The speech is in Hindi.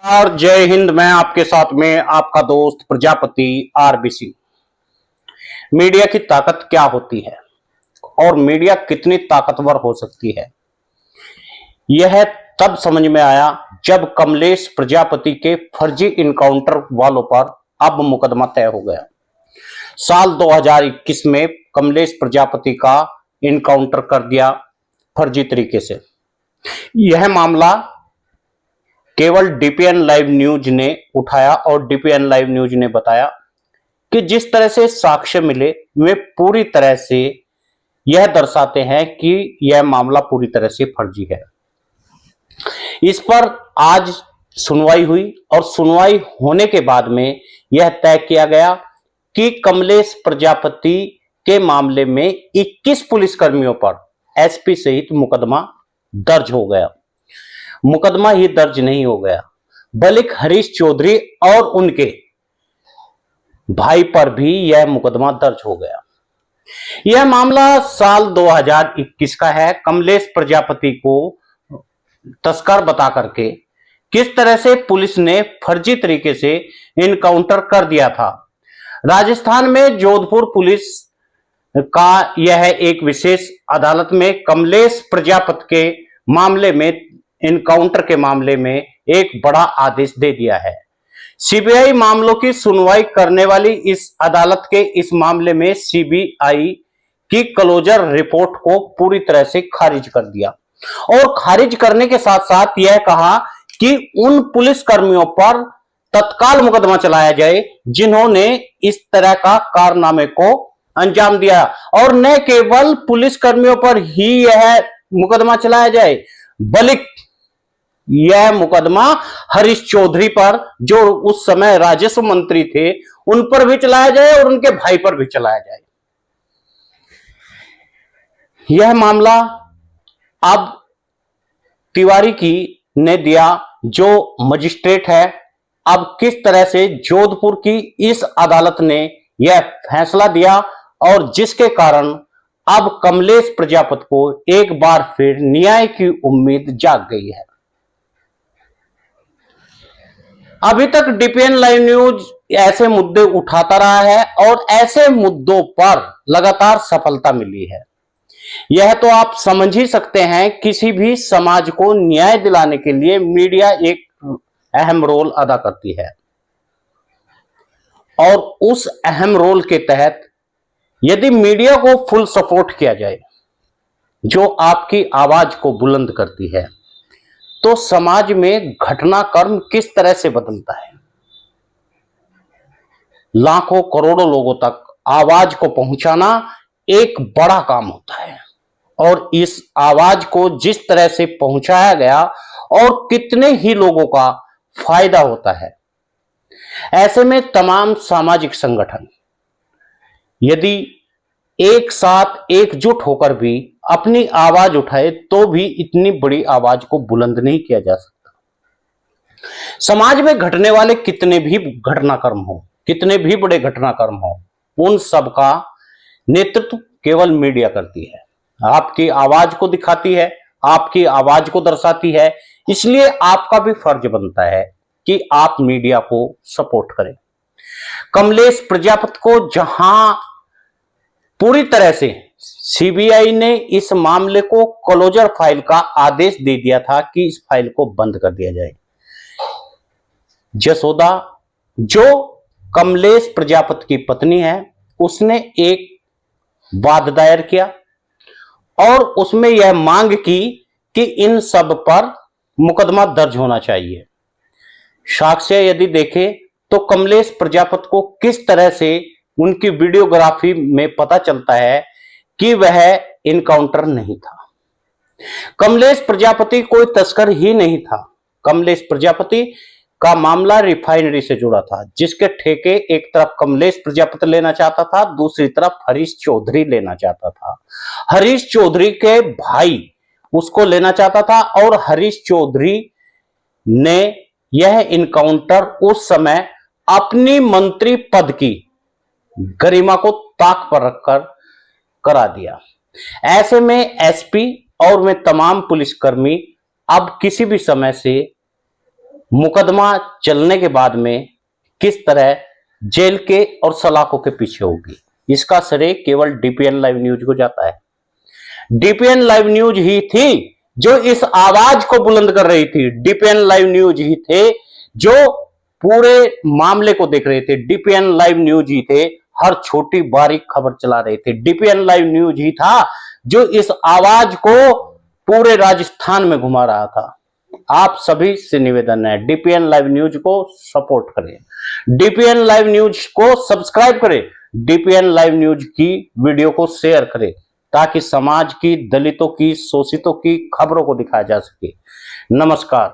और जय हिंद। मैं आपके साथ में आपका दोस्त प्रजापति आरबीसी। मीडिया की ताकत क्या होती है और मीडिया कितनी ताकतवर हो सकती है, यह तब समझ में आया जब कमलेश प्रजापति के फर्जी इनकाउंटर वालों पर अब मुकदमा तय हो गया। साल 2021 में कमलेश प्रजापति का इनकाउंटर कर दिया फर्जी तरीके से। यह मामला केवल डीपीएन लाइव न्यूज ने उठाया और डीपीएन लाइव न्यूज ने बताया कि जिस तरह से साक्ष्य मिले वे पूरी तरह से यह दर्शाते हैं कि यह मामला पूरी तरह से फर्जी है। इस पर आज सुनवाई हुई और सुनवाई होने के बाद में यह तय किया गया कि कमलेश प्रजापति के मामले में 21 पुलिसकर्मियों पर एसपी सहित मुकदमा दर्ज हो गया। मुकदमा ही दर्ज नहीं हो गया बल्कि हरीश चौधरी और उनके भाई पर भी यह मुकदमा दर्ज हो गया। यह मामला साल 2021 का है। कमलेश प्रजापति को तस्कर बता करके किस तरह से पुलिस ने फर्जी तरीके से इनकाउंटर कर दिया था। राजस्थान में जोधपुर पुलिस का यह एक विशेष अदालत में कमलेश प्रजापति के मामले में इनकाउंटर के मामले में एक बड़ा आदेश दे दिया है। सीबीआई मामलों की सुनवाई करने वाली इस अदालत के इस मामले में सीबीआई की क्लोजर रिपोर्ट को पूरी तरह से खारिज कर दिया और खारिज करने के साथ साथ यह कहा कि उन पुलिसकर्मियों पर तत्काल मुकदमा चलाया जाए जिन्होंने इस तरह का कारनामे को अंजाम दिया, और न केवल पुलिसकर्मियों पर ही यह मुकदमा चलाया जाए बल्कि यह मुकदमा हरीश चौधरी पर, जो उस समय राजस्व मंत्री थे, उन पर भी चलाया जाए और उनके भाई पर भी चलाया जाए। यह मामला अब तिवारी की ने दिया, जो मजिस्ट्रेट है। अब किस तरह से जोधपुर की इस अदालत ने यह फैसला दिया और जिसके कारण अब कमलेश प्रजापति को एक बार फिर न्याय की उम्मीद जाग गई है। अभी तक डीपीएन लाइव न्यूज ऐसे मुद्दे उठाता रहा है और ऐसे मुद्दों पर लगातार सफलता मिली है। यह तो आप समझ ही सकते हैं, किसी भी समाज को न्याय दिलाने के लिए मीडिया एक अहम रोल अदा करती है और उस अहम रोल के तहत यदि मीडिया को फुल सपोर्ट किया जाए, जो आपकी आवाज को बुलंद करती है, तो समाज में घटनाक्रम किस तरह से बदलता है। लाखों करोड़ों लोगों तक आवाज को पहुंचाना एक बड़ा काम होता है और इस आवाज को जिस तरह से पहुंचाया गया और कितने ही लोगों का फायदा होता है। ऐसे में तमाम सामाजिक संगठन यदि एक साथ एकजुट होकर भी अपनी आवाज उठाए तो भी इतनी बड़ी आवाज को बुलंद नहीं किया जा सकता। समाज में घटने वाले कितने भी घटनाक्रम हो, कितने भी बड़े घटनाक्रम हो, उन सब का नेतृत्व केवल मीडिया करती है, आपकी आवाज को दिखाती है, आपकी आवाज को दर्शाती है। इसलिए आपका भी फर्ज बनता है कि आप मीडिया को सपोर्ट करें। कमलेश प्रजापति को जहां पूरी तरह से सीबीआई ने इस मामले को क्लोजर फाइल का आदेश दे दिया था कि इस फाइल को बंद कर दिया जाए, जसोदा जो कमलेश प्रजापति की पत्नी है, उसने एक वाद दायर किया और उसमें यह मांग की कि इन सब पर मुकदमा दर्ज होना चाहिए। साक्ष्य यदि देखें तो कमलेश प्रजापति को किस तरह से उनकी वीडियोग्राफी में पता चलता है कि वह इनकाउंटर नहीं था। कमलेश प्रजापति कोई तस्कर ही नहीं था। कमलेश प्रजापति का मामला रिफाइनरी से जुड़ा था, जिसके ठेके एक तरफ कमलेश प्रजापति लेना चाहता था, दूसरी तरफ हरीश चौधरी लेना चाहता था। हरीश चौधरी के भाई उसको लेना चाहता था और हरीश चौधरी ने यह इनकाउंटर उस समय अपनी मंत्री पद की गरिमा को ताक पर रखकर करा दिया। ऐसे में एसपी और वे तमाम पुलिसकर्मी अब किसी भी समय से मुकदमा चलने के बाद में किस तरह जेल के और सलाखों के पीछे होगी, इसका श्रेय केवल डीपीएन लाइव न्यूज को जाता है। डीपीएन लाइव न्यूज ही थी जो इस आवाज को बुलंद कर रही थी। डीपीएन लाइव न्यूज ही थे जो पूरे मामले को देख रहे थे। डीपीएन लाइव न्यूज ही थे हर छोटी बारीक खबर चला रहे थे। डीपीएन लाइव न्यूज ही था जो इस आवाज को पूरे राजस्थान में घुमा रहा था। आप सभी से निवेदन है, डीपीएन लाइव न्यूज को सपोर्ट करें, डीपीएन लाइव न्यूज को सब्सक्राइब करें, डीपीएन लाइव न्यूज की वीडियो को शेयर करें ताकि समाज की, दलितों की, शोषितों की खबरों को दिखाया जा सके। नमस्कार।